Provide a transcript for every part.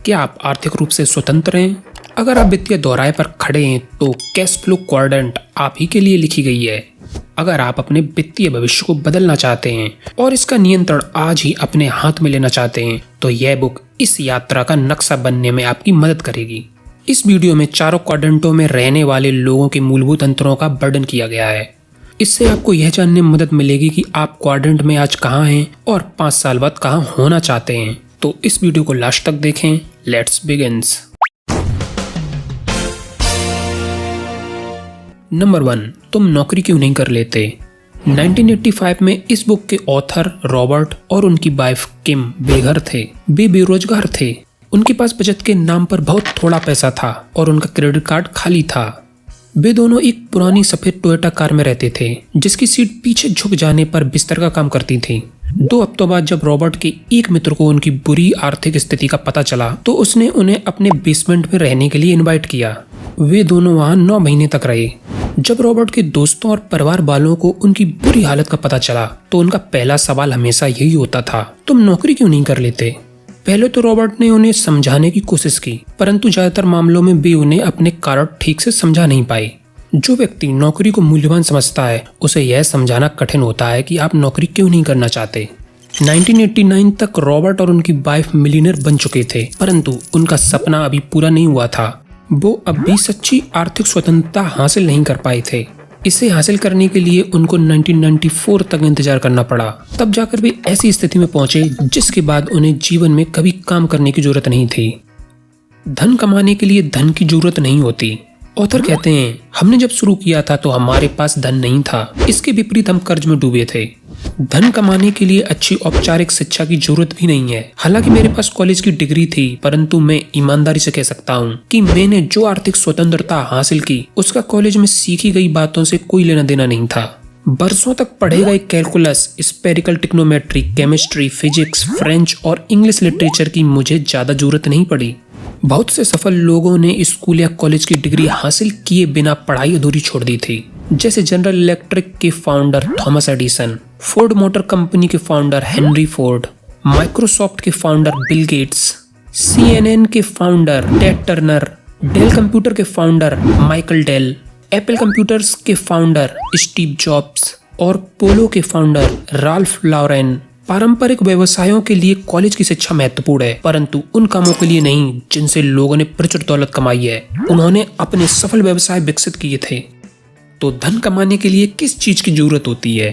क्या आप आर्थिक रूप से स्वतंत्र हैं? अगर आप वित्तीय दोहराए पर खड़े हैं तो कैश फ्लो क्वाड्रेंट आप ही के लिए लिखी गई है। अगर आप अपने वित्तीय भविष्य को बदलना चाहते हैं और इसका नियंत्रण आज ही अपने हाथ में लेना चाहते हैं तो यह बुक इस यात्रा का नक्शा बनने में आपकी मदद करेगी। इस वीडियो में चारों क्वाड्रेंटों में रहने वाले लोगों के मूलभूत अंतरों का वर्णन किया गया है। इससे आपको यह जानने में मदद मिलेगी कि आप क्वाड्रेंट में आज कहाँ हैं और 5 साल बाद कहाँ होना चाहते हैं। तो इस वीडियो को लास्ट तक देखें। Let's begins. नंबर 1, तुम नौकरी क्यों नहीं कर लेते? 1985 में इस बुक के ऑथर रॉबर्ट और उनकी वाइफ किम बेघर थे। वे बेरोजगार थे। उनके पास बचत के नाम पर बहुत थोड़ा पैसा था और उनका क्रेडिट कार्ड खाली था। वे दोनों एक पुरानी सफेद टोयोटा कार में रहते थे जिसकी सीट पीछे झुक जाने पर बिस्तर का काम करती थी। 2 हफ्तों बाद जब रॉबर्ट के एक मित्र को उनकी बुरी आर्थिक स्थिति का पता चला तो उसने उन्हें अपने बेसमेंट में रहने के लिए इनवाइट किया। वे दोनों वहां 9 महीने तक रहे। जब रॉबर्ट के दोस्तों और परिवार वालों को उनकी बुरी हालत का पता चला तो उनका पहला सवाल हमेशा यही होता था, तुम नौकरी क्यों नहीं कर लेते? पहले तो रॉबर्ट ने उन्हें समझाने की कोशिश की, परंतु ज्यादातर मामलों में वे उन्हें अपने कारण ठीक से समझा नहीं पाए। जो व्यक्ति नौकरी को मूल्यवान समझता है उसे यह समझाना कठिन होता है कि आप नौकरी क्यों नहीं करना चाहते। 1989 तक रॉबर्ट और उनकी वाइफ मिलियनेयर बन चुके थे, परंतु उनका सपना अभी पूरा नहीं हुआ था। वो अब भी सच्ची आर्थिक स्वतंत्रता हासिल नहीं कर पाए थे। इसे हासिल करने के लिए उनको 1994 तक इंतजार करना पड़ा। तब जाकर वे ऐसी स्थिति में पहुंचे जिसके बाद उन्हें जीवन में कभी काम करने की जरूरत नहीं थी। धन कमाने के लिए धन की जरूरत नहीं होती। ऑथर कहते हैं, हमने जब शुरू किया था तो हमारे पास धन नहीं था। इसके विपरीत हम कर्ज में डूबे थे। धन कमाने के लिए अच्छी औपचारिक शिक्षा की जरूरत भी नहीं है। हालांकि मेरे पास कॉलेज की डिग्री थी, परंतु मैं ईमानदारी से कह सकता हूँ कि मैंने जो आर्थिक स्वतंत्रता हासिल की उसका कॉलेज में सीखी गई बातों से कोई लेना देना नहीं था। बरसों तक पढ़े गए calculus, spherical trigonometry, chemistry, physics, French और इंग्लिश लिटरेचर की मुझे ज्यादा जरूरत नहीं पड़ी। बहुत से सफल लोगों ने स्कूल या कॉलेज की डिग्री हासिल किए बिना पढ़ाई अधूरी छोड़ दी थी, जैसे जनरल इलेक्ट्रिक के founder Thomas Edison, Ford motor company के फाउंडर हेनरी फोर्ड, माइक्रोसॉफ्ट के फाउंडर बिल गेट्स, CNN के founder Ted Turner, Dell computer के founder Michael Dell, Apple computers के फाउंडर स्टीव जॉब्स और पोलो के फाउंडर राल्फ लॉरेन। पारंपरिक व्यवसायों के लिए कॉलेज की शिक्षा महत्वपूर्ण है, परंतु उन कामों के लिए नहीं जिनसे लोगों ने प्रचुर दौलत कमाई है। उन्होंने अपने सफल व्यवसाय विकसित किए थे। तो धन कमाने के लिए किस चीज की जरूरत होती है?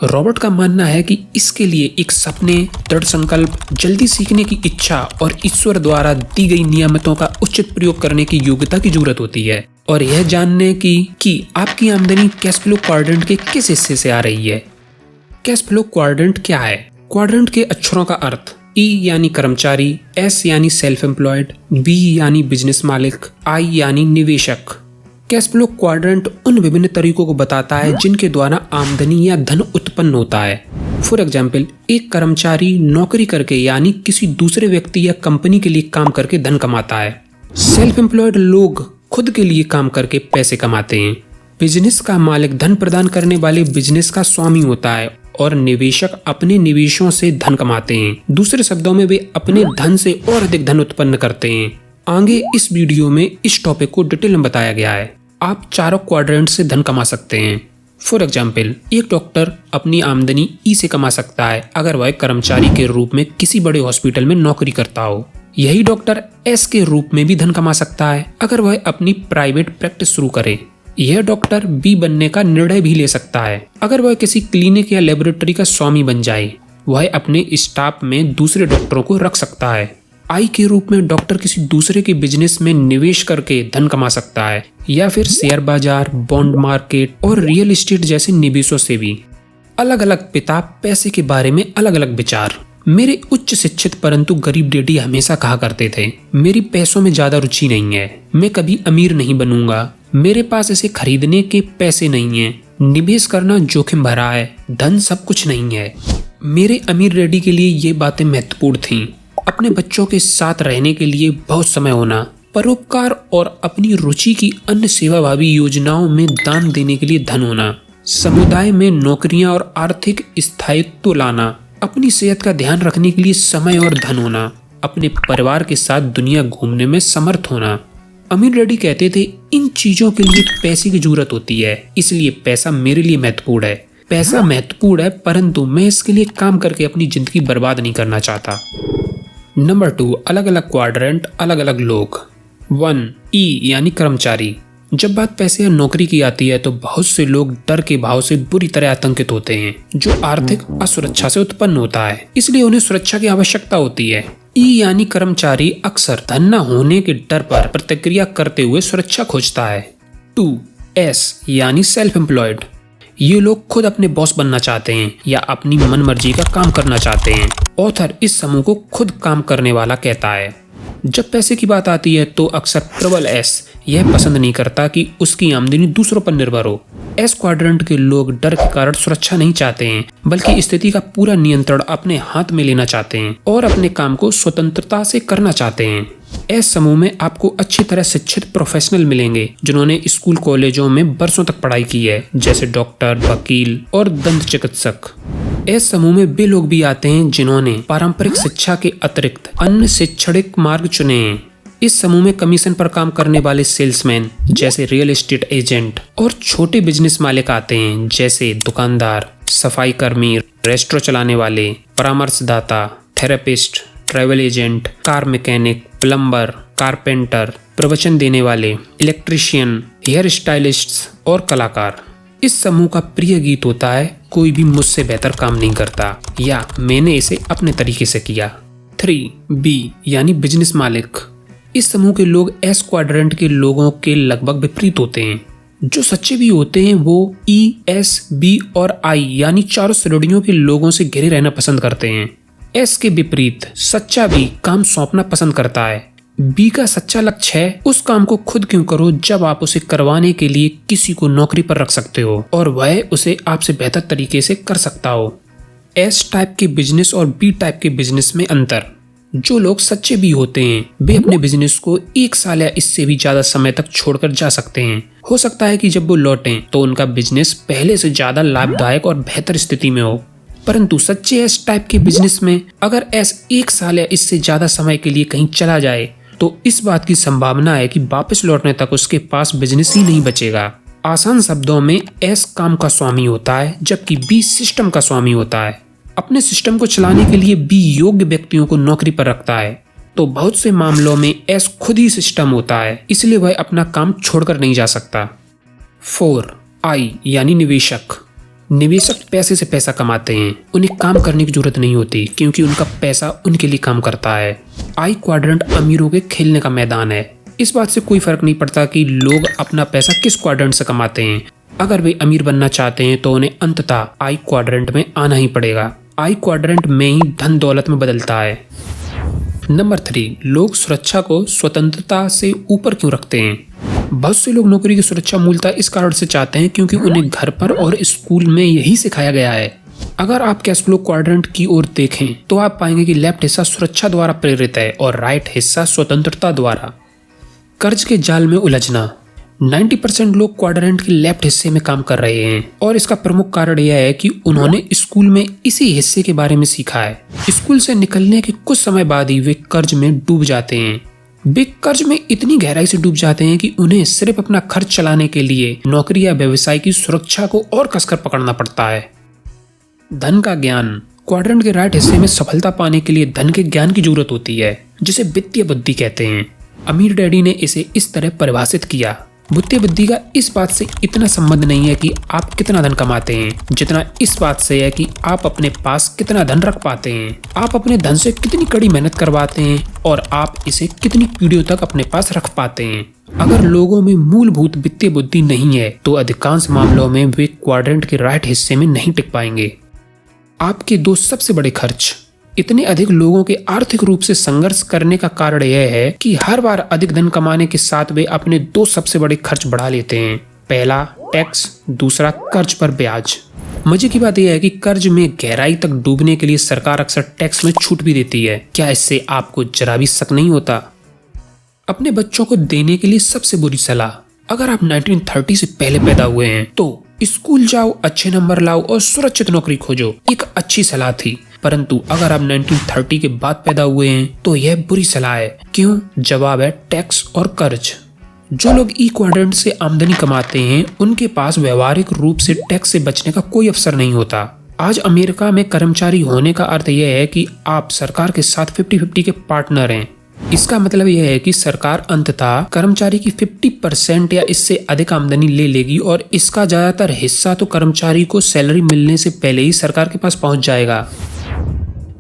रॉबर्ट का मानना है कि इसके लिए एक सपने, दृढ़ संकल्प, जल्दी सीखने की इच्छा और ईश्वर द्वारा दी गई नियामतों का उचित प्रयोग करने की योग्यता की जरूरत होती है, और यह जानने की कि आपकी आमदनी कैश फ्लो क्वाड्रेंट के किस हिस्से से आ रही है। कैश फ्लो क्वाड्रेंट क्या है? क्वाड्रेंट के अक्षरों का अर्थ: E यानी कर्मचारी, S यानी सेल्फ एम्प्लॉयड, B यानी बिजनेस मालिक, I यानी निवेशक। कैश फ्लो क्वाड्रेंट उन विभिन्न तरीकों को बताता है जिनके द्वारा आमदनी या धन उत्पन्न होता है। फॉर एग्जाम्पल, एक कर्मचारी नौकरी करके यानी किसी दूसरे व्यक्ति या कंपनी के लिए काम करके धन कमाता है। सेल्फ एम्प्लॉयड लोग खुद के लिए काम करके पैसे कमाते हैं। बिजनेस का मालिक धन प्रदान करने वाले बिजनेस का स्वामी होता है और निवेशक अपने निवेशों से धन कमाते हैं। दूसरे शब्दों में वे अपने धन से और अधिक धन उत्पन्न करते हैं। आगे इस वीडियो में इस टॉपिक को डिटेल में बताया गया है। आप चारों क्वाड्रेंट से धन कमा सकते हैं। फॉर एग्जाम्पल, एक डॉक्टर अपनी आमदनी ई से कमा सकता है अगर वह कर्मचारी के रूप में किसी बड़े हॉस्पिटल में नौकरी करता हो। यही डॉक्टर एस के रूप में भी धन कमा सकता है अगर वह अपनी प्राइवेट प्रैक्टिस शुरू करे। यह डॉक्टर बी बनने का निर्णय भी ले सकता है अगर वह किसी क्लिनिक या लेबोरेटरी का स्वामी बन जाए। वह अपने स्टाफ में दूसरे डॉक्टरों को रख सकता है। आई के रूप में डॉक्टर किसी दूसरे के बिजनेस में निवेश करके धन कमा सकता है, या फिर शेयर बाजार, बॉन्ड मार्केट और रियल एस्टेट जैसे निवेशों से भी। अलग अलग पिता पैसे के बारे में अलग अलग विचार। मेरे उच्च शिक्षित परंतु गरीब डैडी हमेशा कहा करते थे, मेरी पैसों में ज्यादा रुचि नहीं है, मैं कभी अमीर नहीं बनूंगा, मेरे पास इसे खरीदने के पैसे नहीं है, निवेश करना जोखिम भरा है, धन सब कुछ नहीं है। मेरे अमीर डैडी के लिए ये बातें महत्वपूर्ण थीं। अपने बच्चों के साथ रहने के लिए बहुत समय होना, परोपकार और अपनी रुचि की अन्य सेवाभावी योजनाओं में दान देने के लिए धन होना, समुदाय में नौकरियां और आर्थिक स्थायित्व लाना, अपनी सेहत का ध्यान रखने के लिए समय और धन होना, अपने परिवार के साथ दुनिया घूमने में समर्थ होना। अमीर डैडी कहते थे, इन चीजों के लिए पैसे की जरूरत होती है, इसलिए पैसा मेरे लिए महत्वपूर्ण है। पैसा महत्वपूर्ण है, परंतु मैं इसके लिए काम करके अपनी जिंदगी बर्बाद नहीं करना चाहता। नंबर 2, अलग अलग क्वाड्रेंट, अलग अलग लोग। 1, ई यानी कर्मचारी। जब बात पैसे या नौकरी की आती है तो बहुत से लोग डर के भाव से बुरी तरह आतंकित होते हैं, जो आर्थिक असुरक्षा से उत्पन्न होता है, इसलिए उन्हें सुरक्षा की आवश्यकता होती है। ई यानी कर्मचारी अक्सर धन न होने के डर पर प्रतिक्रिया करते हुए सुरक्षा खोजता है। 2, एस यानी सेल्फ एम्प्लॉयड। ये लोग खुद अपने बॉस बनना चाहते हैं या अपनी मनमर्जी का काम करना चाहते हैं। ऑथर इस समूह को खुद काम करने वाला कहता है। जब पैसे की बात आती है तो अक्सर प्रबल एस यह पसंद नहीं करता कि उसकी आमदनी दूसरों पर निर्भर हो। एस क्वाड्रेंट के लोग डर के कारण सुरक्षा नहीं चाहते हैं, बल्कि स्थिति का पूरा नियंत्रण अपने हाथ में लेना चाहते हैं और अपने काम को स्वतंत्रता से करना चाहते हैं। एस समूह में आपको अच्छी तरह शिक्षित प्रोफेशनल मिलेंगे जिन्होंने स्कूल कॉलेजों में बरसों तक पढ़ाई की है, जैसे डॉक्टर, वकील और दंत चिकित्सक। इस समूह में वे लोग भी आते हैं जिन्होंने पारंपरिक शिक्षा के अतिरिक्त अन्य शैक्षणिक मार्ग चुने हैं। इस समूह में कमीशन पर काम करने वाले सेल्समैन जैसे रियल एस्टेट एजेंट और छोटे बिजनेस मालिक आते हैं, जैसे दुकानदार, सफाई कर्मी, रेस्टोरेंट चलाने वाले, परामर्शदाता, therapist, travel agent, car mechanic, plumber, carpenter, प्रवचन देने वाले, इलेक्ट्रीशियन, हेयर स्टाइलिस्ट्स और कलाकार। इस समूह का प्रिय गीत होता है, कोई भी मुझसे बेहतर काम नहीं करता, या मैंने इसे अपने तरीके से किया। 3, बी यानी बिजनेस मालिक। इस समूह के लोग एस क्वाड्रेंट के लोगों के लगभग विपरीत होते हैं। जो सच्चे भी होते हैं वो ई, एस, बी और आई यानी चारों श्रेणियों के लोगों से घिरे रहना पसंद करते हैं। एस के विपरीत सच्चा बी काम सौंपना पसंद करता है। बी का सच्चा लक्ष्य है उस काम को खुद क्यों करो जब आप उसे करवाने के लिए किसी को नौकरी पर रख सकते हो और वह उसे आपसे बेहतर तरीके से कर सकता हो। एस टाइप के बिजनेस और बी टाइप के बिजनेस में अंतर। जो लोग सच्चे भी होते हैं वे अपने बिजनेस को 1 साल या इससे भी ज्यादा समय तक छोड़कर जा सकते हैं। हो सकता है कि जब वो लौटें तो उनका बिजनेस पहले से ज्यादा लाभदायक और बेहतर स्थिति में हो। परंतु सच्चे एस टाइप के बिजनेस में अगर एस 1 साल या इससे ज्यादा समय के लिए कहीं चला जाए तो इस बात की संभावना है कि वापस लौटने तक उसके पास बिजनेस ही नहीं बचेगा। आसान शब्दों में एस काम का स्वामी होता है जबकि बी सिस्टम का स्वामी होता है। अपने सिस्टम को चलाने के लिए बी योग्य व्यक्तियों को नौकरी पर रखता है, तो बहुत से मामलों में एस खुद ही सिस्टम होता है, इसलिए वह अपना काम छोड़कर नहीं जा सकता। 4, आई यानी निवेशक। निवेशक पैसे से पैसा कमाते हैं, उन्हें काम करने की जरूरत नहीं होती क्योंकि उनका पैसा उनके लिए काम करता है। आई क्वाड्रेंट अमीरों के खेलने का मैदान है। इस बात से कोई फर्क नहीं पड़ता कि लोग अपना पैसा किस क्वाड्रेंट से कमाते हैं। अगर वे अमीर बनना चाहते हैं तो उन्हें अंततः आई क्वाड्रेंट में आना ही पड़ेगा। आई क्वाड्रेंट में ही धन दौलत में बदलता है। नंबर 3, लोग सुरक्षा को स्वतंत्रता से ऊपर क्यों रखते हैं। बहुत से लोग नौकरी की सुरक्षा मूलतः इस कारण से चाहते हैं क्योंकि उन्हें घर पर और स्कूल में यही सिखाया गया है। अगर आप कैश फ्लो क्वाड्रेंट की ओर देखें तो आप पाएंगे कि लेफ्ट हिस्सा सुरक्षा द्वारा प्रेरित है और राइट हिस्सा स्वतंत्रता द्वारा। कर्ज के जाल में उलझना। 90% लोग क्वाड्रेंट के लेफ्ट हिस्से में काम कर रहे हैं और इसका प्रमुख कारण यह है कि उन्होंने स्कूल में इसी हिस्से के बारे में सीखा है। स्कूल से निकलने के कुछ समय बाद ही वे कर्ज में डूब जाते हैं। वे कर्ज में इतनी गहराई से डूब जाते हैं कि उन्हें सिर्फ अपना खर्च चलाने के लिए नौकरी या व्यवसाय की सुरक्षा को और कसकर पकड़ना पड़ता है। धन का ज्ञान। क्वाड्रेंट के राइट हिस्से में सफलता पाने के लिए धन के ज्ञान की जरूरत होती है, जिसे वित्तीय बुद्धि कहते हैं। अमीर डैडी ने इसे इस तरह परिभाषित किया, वित्तीय बुद्धि का इस बात से इतना संबंध नहीं है कि आप कितना धन कमाते हैं, जितना इस बात से है कि आप अपने पास कितना धन रख पाते हैं। आप अपने धन से कितनी कड़ी मेहनत करवाते हैं और आप इसे कितनी पीढ़ियों तक अपने पास रख पाते हैं। अगर लोगों में मूलभूत वित्तीय बुद्धि नहीं है तो अधिकांश मामलों में वे क्वाड्रेंट के राइट हिस्से में नहीं टिक पाएंगे। आपके 2 सबसे बड़े खर्च। इतने अधिक लोगों के आर्थिक रूप से संघर्ष करने का कारण यह है कि हर बार अधिक धन कमाने के साथ वे अपने 2 सबसे बड़े खर्च बढ़ा लेते हैं। पहला टैक्स, दूसरा कर्ज पर ब्याज। मजे की बात यह है कि कर्ज में गहराई तक डूबने के लिए सरकार अक्सर टैक्स में छूट भी देती है। क्या इससे आपको जरा भी शक नहीं होता? अपने बच्चों को देने के लिए सबसे बुरी सलाह। अगर आप 1930 से पहले पैदा हुए हैं तो स्कूल जाओ, अच्छे नंबर लाओ और सुरक्षित नौकरी खोजो, एक अच्छी सलाह थी। परंतु अगर आप 1930 के बाद पैदा हुए हैं तो यह बुरी सलाह है। क्यों? जवाब है टैक्स और कर्ज। जो लोग ई क्वाड्रेंट से आमदनी कमाते हैं उनके पास व्यवहारिक रूप से टैक्स से बचने का कोई अवसर नहीं होता। आज अमेरिका में कर्मचारी होने का अर्थ यह है कि आप सरकार के साथ 50-50 के पार्टनर हैं। इसका मतलब यह है कि सरकार अंततः कर्मचारी की 50% या इससे अधिक आमदनी ले लेगी और इसका ज्यादातर हिस्सा तो कर्मचारी को सैलरी मिलने से पहले ही सरकार के पास पहुंच जाएगा।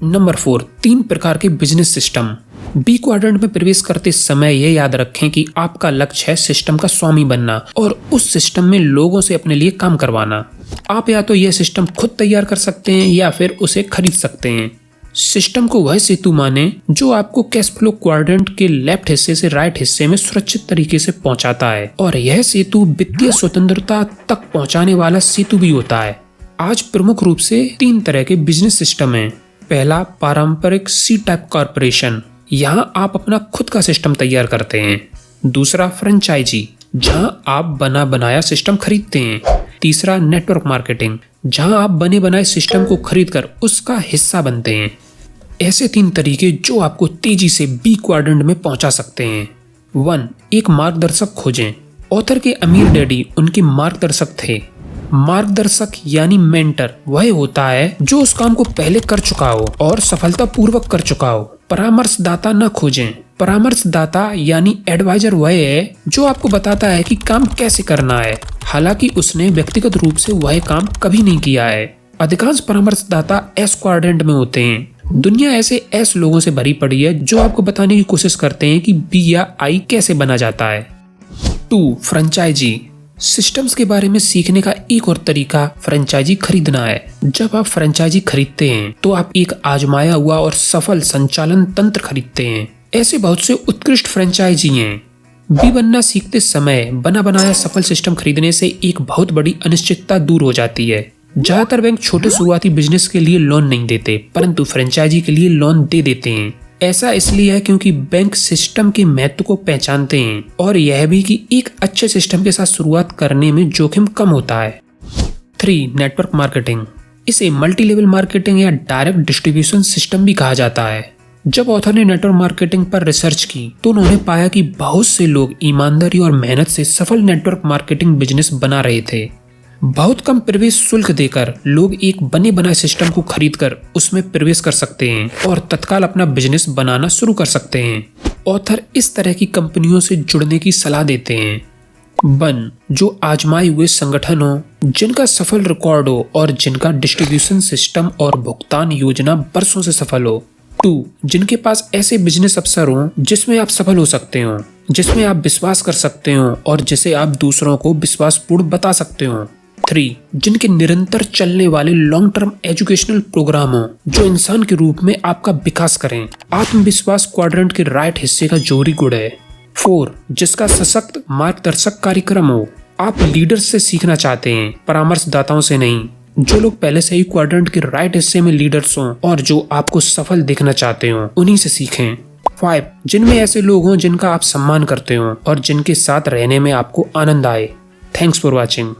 नंबर 4, 3 प्रकार के बिजनेस सिस्टम। बी क्वाड्रेंट में प्रवेश करते समय यह याद रखें कि आपका लक्ष्य है सिस्टम का स्वामी बनना और उस सिस्टम में लोगों से अपने लिए काम करवाना। आप या तो यह सिस्टम खुद तैयार कर सकते हैं या फिर उसे खरीद सकते हैं। सिस्टम को वह सेतु माने जो आपको कैश फ्लो क्वाड्रेंट के लेफ्ट हिस्से से राइट हिस्से में सुरक्षित तरीके से पहुंचाता है और यह सेतु वित्तीय स्वतंत्रता तक पहुंचाने वाला सेतु भी होता है। आज प्रमुख रूप से 3 तरह के बिजनेस सिस्टम हैं। पहला, पारंपरिक सी टाइप कॉर्पोरेशन, यहाँ आप अपना खुद का सिस्टम तैयार करते हैं। दूसरा, फ्रेंचाइजी, जहाँ आप बना बनाया सिस्टम खरीदते हैं। तीसरा, नेटवर्क मार्केटिंग, जहाँ आप बने बनाए सिस्टम को खरीदकर उसका हिस्सा बनते हैं। ऐसे 3 तरीके जो आपको तेजी से बी क्वाड्रेंट में पहुंचा सकते हैं। 1, एक मार्गदर्शक खोजें। ऑथर के अमीर डैडी उनके मार्गदर्शक थे। मार्गदर्शक यानी मेंटर वह होता है जो उस काम को पहले कर चुका हो और सफलतापूर्वक कर चुका हो। परामर्शदाता न खोजें। परामर्शदाता यानी एडवाइजर वह है जो आपको बताता है कि काम कैसे करना है, हालांकि उसने व्यक्तिगत रूप से वह काम कभी नहीं किया है। अधिकांश परामर्शदाता एस क्वाड्रेंट में होते हैं। दुनिया ऐसे एस लोगों से भरी पड़ी है जो आपको बताने की कोशिश करते हैं कि बी या आई कैसे बना जाता है। 2, फ्रेंचाइजी। सिस्टम्स के बारे में सीखने का एक और तरीका फ्रेंचाइजी खरीदना है। जब आप फ्रेंचाइजी खरीदते हैं तो आप एक आजमाया हुआ और सफल संचालन तंत्र खरीदते हैं। ऐसे बहुत से उत्कृष्ट फ्रेंचाइजी हैं। बी बनना सीखते समय बना बनाया सफल सिस्टम खरीदने से एक बहुत बड़ी अनिश्चितता दूर हो जाती है। ज्यादातर बैंक छोटे शुरुआती बिजनेस के लिए लोन नहीं देते, परंतु फ्रेंचाइजी के लिए लोन दे देते हैं। ऐसा इसलिए है क्योंकि बैंक सिस्टम के महत्व को पहचानते हैं और यह भी कि एक अच्छे सिस्टम के साथ शुरुआत करने में जोखिम कम होता है। 3, नेटवर्क मार्केटिंग। इसे मल्टी लेवल मार्केटिंग या डायरेक्ट डिस्ट्रीब्यूशन सिस्टम भी कहा जाता है। जब ऑथर ने नेटवर्क मार्केटिंग पर रिसर्च की तो उन्होंने पाया कि बहुत से लोग ईमानदारी और मेहनत से सफल नेटवर्क मार्केटिंग बिजनेस बना रहे थे। बहुत कम प्रवेश शुल्क देकर लोग एक बने बनाए सिस्टम को खरीदकर उसमें प्रवेश कर सकते हैं और तत्काल अपना बिजनेस बनाना शुरू कर सकते हैं। ऑथर इस तरह की कंपनियों से जुड़ने की सलाह देते हैं। 1, जो आजमाए हुए संगठन हो, जिनका सफल रिकॉर्ड हो और जिनका डिस्ट्रीब्यूशन सिस्टम और भुगतान योजना बरसों से सफल हो। 2, जिनके पास ऐसे बिजनेस अवसर हो जिसमें आप सफल हो सकते हो, जिसमें आप विश्वास कर सकते हो और जिसे आप दूसरों को विश्वासपूर्ण बता सकते हो। 3, जिनके निरंतर चलने वाले लॉन्ग टर्म एजुकेशनल प्रोग्राम हो जो इंसान के रूप में आपका विकास करें। आत्मविश्वास क्वाड्रेंट के राइट हिस्से का जोरी गुड़ है। 4, जिसका सशक्त मार्गदर्शक कार्यक्रम हो। आप लीडर्स से सीखना चाहते हैं, परामर्शदाताओं से नहीं। जो लोग पहले से ही क्वाड्रेंट के राइट हिस्से में लीडर्स हों और जो आपको सफल देखना चाहते हो, उन्हीं से सीखें। 5, जिनमें ऐसे लोग हों जिनका आप सम्मान करते हो और जिनके साथ रहने में आपको आनंद आए। Thanks for watching.